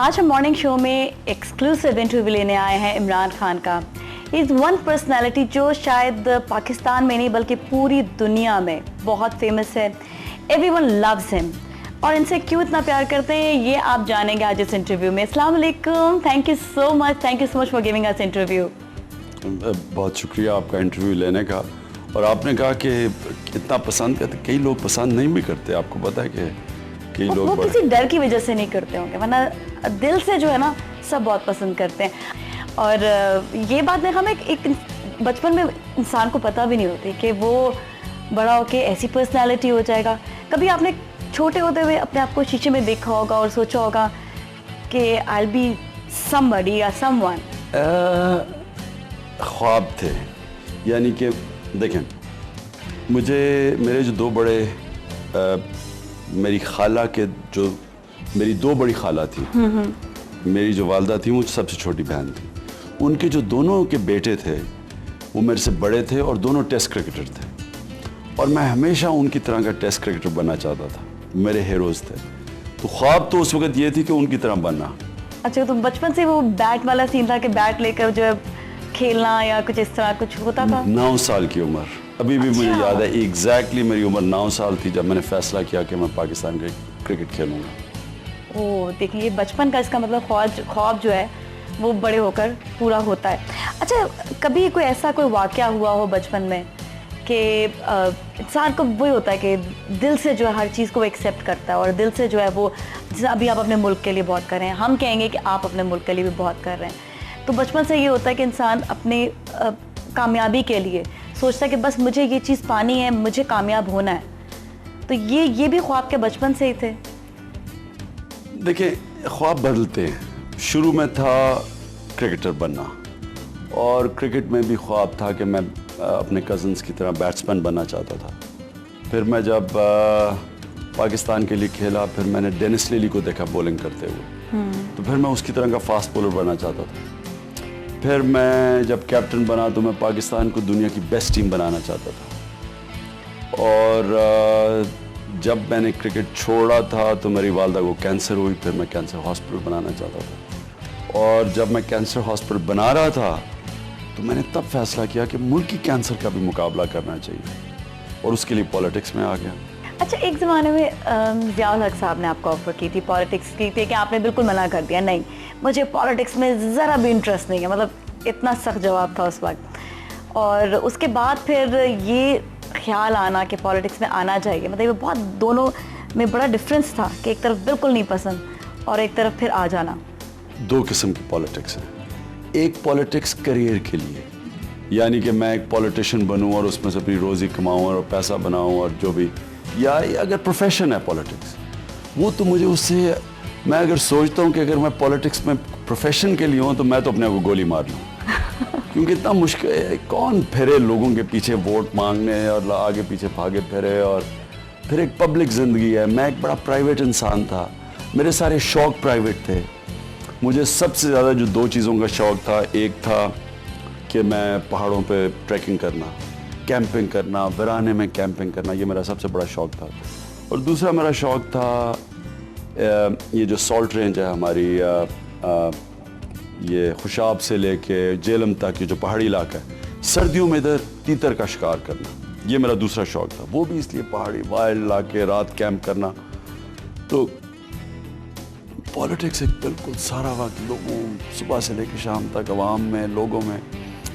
आज हम morning show में एक्सक्लूसिव इंटरव्यू लेने आए हैं इमरान खान का। इज़ वन पर्सनैलिटी जो शायद पाकिस्तान में नहीं बल्कि पूरी दुनिया में बहुत फेमस है। एवरीवन लव्स हिम और इनसे क्यों इतना प्यार करते हैं ये आप जानेंगे आज इस इंटरव्यू में। अस्सलाम वालेकुम, thank you so much for giving us interview. बहुत शुक्रिया आपका इंटरव्यू लेने का। और आपने कहा कि इतना पसंद करते, कई लोग पसंद नहीं भी करते। आपको पता है कि कई लोग वो किसी डर की वजह से नहीं करते होंगे, वरना दिल से जो है ना सब बहुत पसंद करते हैं। और ये बात हमें एक बचपन में इंसान को पता भी नहीं होती कि वो बड़ा होके ऐसी पर्सनालिटी हो जाएगा। कभी आपने छोटे होते हुए अपने आप को शीशे में देखा होगा और सोचा होगा कि आई विल बी समबडी या समवन? ख्वाब थे, यानी कि देखें, मेरे जो दो बड़े मेरी खाला के जो मेरी दो बड़ी खाला थी, मेरी जो वालदा थी वो सबसे छोटी बहन थी, उनके जो दोनों के बेटे थे वो मेरे से बड़े थे और दोनों टेस्ट क्रिकेटर थे। और मैं हमेशा उनकी तरह का टेस्ट क्रिकेटर बनना चाहता था, मेरे हीरोज़ थे। तो ख्वाब तो उस वक्त ये थी कि उनकी तरह बनना। अच्छा, तो बचपन से वो बैट वाला सीन था कि बैट लेकर जो है खेलना या कुछ इस तरह कुछ होता था? 9 साल की उम्र, अभी भी मुझे याद है एग्जैक्टली मेरी उम्र 9 साल थी जब मैंने फैसला किया कि मैं पाकिस्तान के क्रिकेट खेलूंगा। ओह, देखिए ये बचपन का इसका मतलब ख्वाब जो है वो बड़े होकर पूरा होता है। अच्छा, कभी कोई ऐसा कोई वाकया हुआ हो बचपन में कि इंसान को वही होता है कि दिल से जो है हर चीज़ को वो एक्सेप्ट करता है और दिल से जो है वो, जैसे अभी आप अपने मुल्क के लिए बहुत कर रहे हैं, हम कहेंगे कि आप अपने मुल्क के लिए भी बहुत कर रहे हैं, तो बचपन से ये होता है कि इंसान अपने कामयाबी के लिए सोचता है कि बस मुझे ये चीज़ पानी है, मुझे कामयाब होना है। तो ये भी ख्वाब के बचपन से ही थे? देखिए, ख्वाब बदलते हैं। शुरू में था क्रिकेटर बनना और क्रिकेट में भी ख्वाब था कि मैं अपने कज़न्स की तरह बैट्समैन बनना चाहता था। फिर मैं जब पाकिस्तान के लिए खेला, फिर मैंने डेनिस लिली को देखा बॉलिंग करते हुए, तो फिर मैं उसकी तरह का फास्ट बॉलर बनना चाहता था। फिर मैं जब कैप्टन बना तो मैं पाकिस्तान को दुनिया की बेस्ट टीम बनाना चाहता था। और जब मैंने क्रिकेट छोड़ा था तो मेरी वालदा को कैंसर हुई, फिर मैं कैंसर हॉस्पिटल बनाना चाहता था। और जब मैं कैंसर हॉस्पिटल बना रहा था तो मैंने तब फैसला किया कि मुल्की कैंसर का भी मुकाबला करना चाहिए और उसके लिए पॉलिटिक्स में आ गया। अच्छा, एक ज़माने में ज़ियाउल हक साहब ने आपको ऑफर की थी, पॉलिटिक्स की थी, कि आपने बिल्कुल मना कर दिया, नहीं मुझे पॉलिटिक्स में ज़रा भी इंटरेस्ट नहीं है, मतलब इतना सख्त जवाब था उस वक्त। और उसके बाद फिर ये ख्याल आना कि पॉलिटिक्स में आना चाहिए, मतलब ये बहुत दोनों में बड़ा डिफरेंस था कि एक तरफ बिल्कुल नहीं पसंद और एक तरफ फिर आ जाना। दो किस्म की पॉलिटिक्स है। एक पॉलिटिक्स करियर के लिए, यानी कि मैं एक पॉलिटिशियन बनूं और उसमें से अपनी रोज़ी कमाऊं और पैसा बनाऊं और जो भी, या अगर प्रोफेशन है पॉलिटिक्स, वो तो मुझे उससे, मैं अगर सोचता हूँ कि अगर मैं पॉलिटिक्स में प्रोफेशन के लिए हूँ तो मैं तो अपने आप को गोली मार लूँ क्योंकि इतना मुश्किल है, कौन फिरे लोगों के पीछे वोट मांगने और आगे पीछे भागे फिरे। और फिर एक पब्लिक ज़िंदगी है। मैं एक बड़ा प्राइवेट इंसान था, मेरे सारे शौक़ प्राइवेट थे। मुझे सबसे ज़्यादा जो दो चीज़ों का शौक़ था, एक था कि मैं पहाड़ों पे ट्रैकिंग करना, कैंपिंग करना, वीराने में कैंपिंग करना, ये मेरा सबसे बड़ा शौक़ था। और दूसरा मेरा शौक़ था ये जो सॉल्ट रेंज है हमारी, ये खुशाब से लेके जेलम तक ये जो पहाड़ी इलाका है, सर्दियों में इधर तीतर का शिकार करना, ये मेरा दूसरा शौक़ था। वो भी इसलिए पहाड़ी वाइल्ड इलाके, रात कैंप करना। तो पॉलिटिक्स एक बिल्कुल सारा वक्त लोगों, सुबह से लेकर शाम तक अवाम में, लोगों में,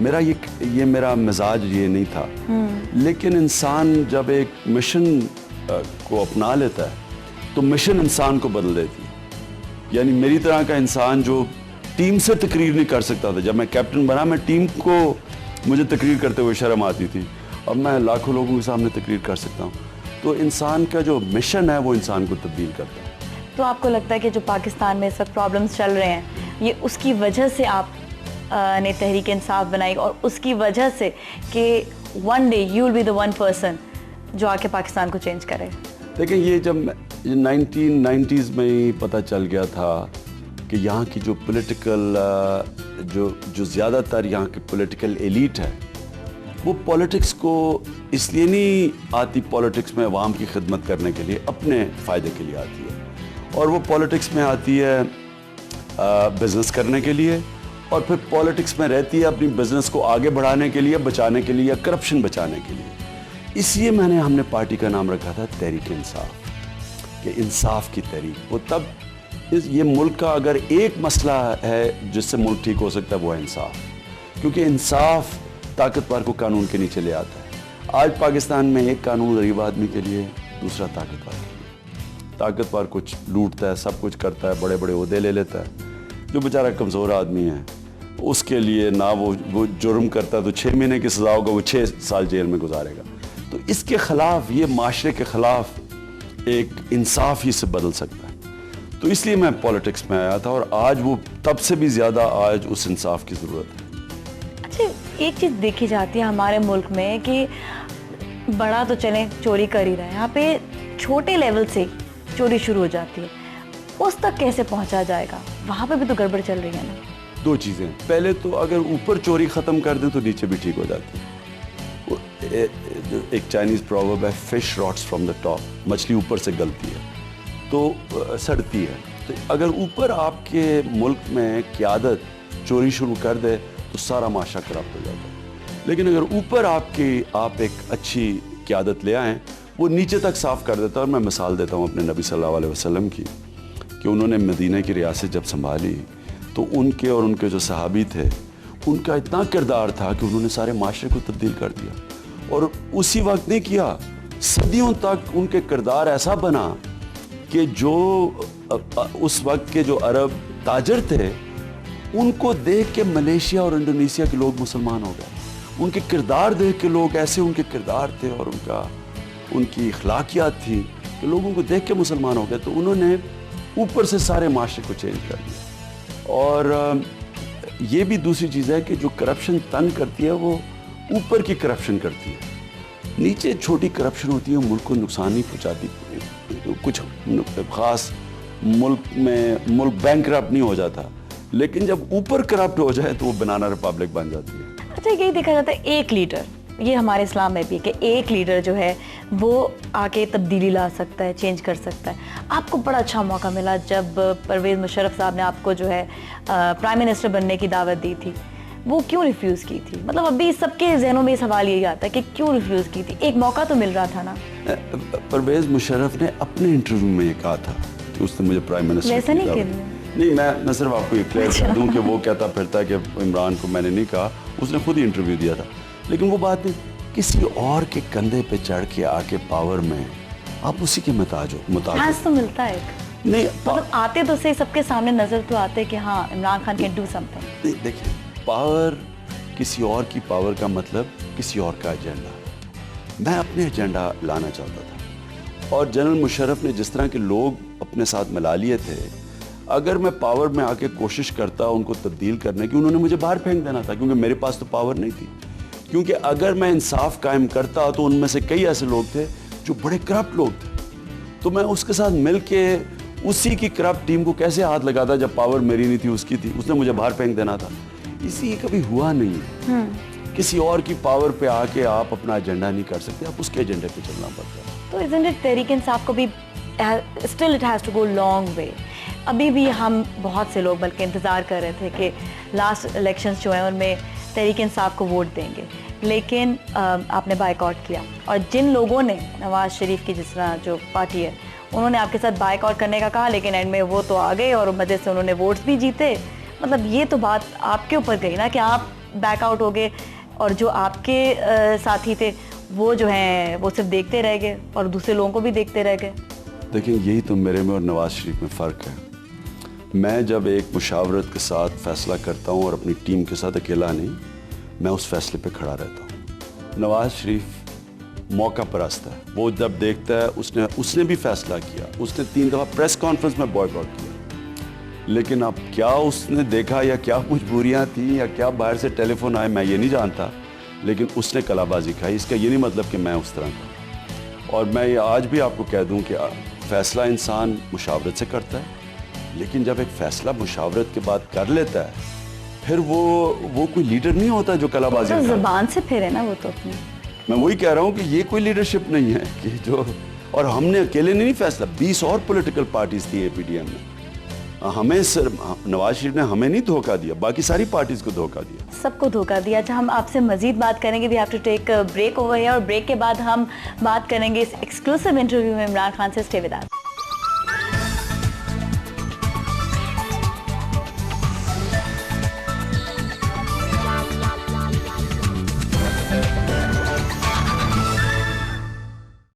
मेरा ये मेरा मिजाज ये नहीं था। लेकिन इंसान जब एक मिशन को अपना लेता है तो मिशन इंसान को बदल देती है। यानी मेरी तरह का इंसान जो टीम से तकरीर नहीं कर सकता था, जब मैं कैप्टन बना, मैं टीम को, मुझे तकरीर करते हुए शर्म आती थी, अब मैं लाखों लोगों के सामने तकरीर कर सकता हूँ। तो इंसान का जो मिशन है वो इंसान को तब्दील करता है। तो आपको लगता है कि जो पाकिस्तान में सब प्रॉब्लम्स चल रहे हैं, ये उसकी वजह से आप ने तहरीक इंसाफ बनाई और उसकी वजह से कि one day you will be the one person जो आके पाकिस्तान को चेंज करे? देखिए, ये जब 1990s में ही पता चल गया था कि यहाँ की जो पॉलिटिकल जो ज़्यादातर यहाँ की पॉलिटिकल एलीट है वो पॉलिटिक्स को इसलिए नहीं आती, पॉलिटिक्स में अवाम की खिदमत करने के लिए, अपने फ़ायदे के लिए आती है। और वो पॉलिटिक्स में आती है बिजनेस करने के लिए, और फिर पॉलिटिक्स में रहती है अपनी बिजनेस को आगे बढ़ाने के लिए, बचाने के लिए, या करप्शन बचाने के लिए। इसलिए हमने पार्टी का नाम रखा था तहरीक इंसाफ, कि इंसाफ की तहरीक। वो तब ये मुल्क का अगर एक मसला है जिससे मुल्क ठीक हो सकता है वो है इंसाफ, क्योंकि इंसाफ ताकतवर को कानून के नीचे ले आता है। आज पाकिस्तान में एक कानून गरीब आदमी के लिए, दूसरा ताकतवर के लिए। ताकतवर कुछ लूटता है, सब कुछ करता है, बड़े बड़े ओहदे ले लेता है। जो बेचारा कमज़ोर आदमी है उसके लिए ना वो जुर्म करता है तो 6 महीने की सज़ा होगा, वो 6 साल जेल में गुजारेगा। तो इसके ख़िलाफ़, ये माशरे के ख़िलाफ़ एक इंसाफ ही से बदल सकता है। तो इसलिए मैं पॉलिटिक्स में आया था, और आज वो तब से भी ज़्यादा आज उस इंसाफ की ज़रूरत है। अच्छा, एक चीज़ देखी जाती है हमारे मुल्क में कि बड़ा तो चले चोरी कर ही रहे हैं, यहाँ पे छोटे लेवल से चोरी शुरू हो जाती है, उस तक कैसे पहुँचा जाएगा? वहाँ पे भी तो गड़बड़ चल रही है ना। 2 चीज़ें, पहले तो अगर ऊपर चोरी ख़त्म कर दें तो नीचे भी ठीक हो जाती है। एक चाइनीज़ प्रॉवर्ब है, fish rots from the top, मछली ऊपर से गलती है तो सड़ती है। तो अगर ऊपर आपके मुल्क में क़यादत चोरी शुरू कर दे तो सारा माशरा करप्ट हो जाता है। लेकिन अगर ऊपर आप एक अच्छी क़यादत ले आएँ, वो नीचे तक साफ़ कर देता है। और मैं मिसाल देता हूँ अपने नबी सल्लल्लाहु अलैहि वसल्लम की, कि उन्होंने मदीना की रियासत जब संभाली तो उनके और उनके जो सहाबी थे, उनका इतना किरदार था कि उन्होंने सारे माशरे को तब्दील कर दिया। और उसी वक्त नहीं किया, सदियों तक उनके किरदार ऐसा बना कि जो उस वक्त के जो अरब ताजर थे, उनको देख के मलेशिया और इंडोनेशिया के लोग मुसलमान हो गए। उनके किरदार देख के लोग, ऐसे उनके किरदार थे और उनकी अखलाकियात थी कि लोगों को देख के मुसलमान हो गए। तो उन्होंने ऊपर से सारे माशरे को चेंज कर दिया। और ये भी दूसरी चीज़ है कि जो करप्शन तंग करती है वो ऊपर की करप्शन करती है, नीचे छोटी करप्शन होती है, मुल्क को नुकसान नहीं पहुंचाती। कुछ ख़ास मुल्क बैंकरप्ट नहीं हो जाता, लेकिन जब ऊपर करप्ट हो जाए तो वो बनाना रिपब्लिक बन जाती है। अच्छा, यही देखा जाता है एक लीडर, ये हमारे इस्लाम में भी कि एक लीडर जो है वो आके तब्दीली ला सकता है, चेंज कर सकता है। आपको बड़ा अच्छा मौका मिला जब परवेज़ मुशर्रफ साहब ने आपको जो है प्राइम मिनिस्टर बनने की दावत दी थी, वो क्यों रिफ्यूज़ की थी? मतलब अभी सबके जहनों में सवाल यही आता है कि क्यों रिफ्यूज़ की थी? एक मौका तो मिल रहा था ना। परवेज़ मुशर्रफ ने अपने इंटरव्यू में ये कहा था कि उसने मुझे प्राइम मिनिस्टर वैसा नहीं किया। नहीं, मैं सिर्फ आपको ये क्लियर कर दूं कि वो कहता फिरता है कि इमरान को मैंने नहीं कहा, उसने खुद ही इंटरव्यू दिया था। लेकिन वो बात नहीं, किसी और के कंधे पे चढ़ के आके पावर में आप उसी के मुताबिक तो मिलता है नहीं, मतलब आते तो सही, सबके सामने नजर तो आते कि हाँ Imran Khan can do something. नहीं, देखिए, पावर, किसी और की पावर का मतलब किसी और का एजेंडा। मैं अपने एजेंडा लाना चाहता था, और जनरल मुशर्रफ ने जिस तरह के लोग अपने साथ मिला लिए थे, अगर मैं पावर में आके कोशिश करता उनको तब्दील करने की, उन्होंने मुझे बाहर फेंक देना था, क्योंकि मेरे पास तो पावर नहीं थी। क्योंकि अगर मैं इंसाफ कायम करता तो उनमें से कई ऐसे लोग थे जो बड़े करप्ट लोग थे, तो मैं उसके साथ मिल के उसी की करप्ट टीम को कैसे हाथ लगाता जब पावर मेरी नहीं थी, उसकी थी। उसने मुझे बाहर फेंक देना था। इसलिए कभी हुआ नहीं है। किसी और की पावर पे आके आप अपना एजेंडा नहीं कर सकते, आप उसके एजेंडे पे चलना पड़ता है। तो इज़न्ट इट तहरीक इंसाफ को भी still it has to go long way. अभी भी हम बहुत से लोग बल्कि इंतज़ार कर रहे थे कि लास्ट इलेक्शंस जो हैं उनमें तहरीक इंसाफ को वोट देंगे, लेकिन आपने बायकॉट किया। और जिन लोगों ने नवाज़ शरीफ की जिस तरह जो पार्टी है, उन्होंने आपके साथ बायकॉट करने का कहा, लेकिन एंड में वो तो आ गए और मज़े से उन्होंने वोट्स भी जीते। मतलब ये तो बात आपके ऊपर गई ना कि आप बैकआउट हो गए, और जो आपके साथी थे वो जो हैं वो सिर्फ देखते रह गए और दूसरे लोगों को भी देखते रह गए। देखिए, यही तो मेरे में और नवाज़ शरीफ में फ़र्क है। मैं जब एक मुशावरत के साथ फ़ैसला करता हूँ और अपनी टीम के साथ अकेला नहीं, मैं उस फैसले पे खड़ा रहता हूँ। नवाज़ शरीफ मौका परस्त है, वो जब देखता है, उसने भी फैसला किया, उसने 3 दफ़ा प्रेस कॉन्फ्रेंस में बॉयकॉट किया। लेकिन अब क्या उसने देखा या क्या मजबूरियाँ थी या क्या बाहर से टेलीफोन आए, मैं ये नहीं जानता, लेकिन उसने कलाबाजी खाई। इसका ये नहीं मतलब कि मैं उस तरह का। और मैं ये आज भी आपको कह दूँ कि फ़ैसला इंसान मुशावरत से करता है, लेकिन जब एक फ़ैसला मुशावरत के बाद कर लेता है, फिर वो कोई लीडर नहीं होता जो कलाबाजी तो ज़बान से फिर है ना वो तो अपनी। मैं वही कह रहा हूँ कि ये कोई लीडरशिप नहीं है कि जो, और हमने अकेले नहीं फैसला, 20 और पॉलिटिकल पार्टीज थी एपीडीएम में, हमें सिर्फ नवाज शरीफ ने हमें नहीं धोखा दिया, बाकी सारी पार्टीज को धोखा दिया। सबको धोखा दिया। अच्छा, हम आपसे मजीद बात करेंगे। We have to take break over here, और ब्रेक के बाद हम बात करेंगे इस एक्सक्लूसिव इंटरव्यू में इमरान खान से। Stay with us.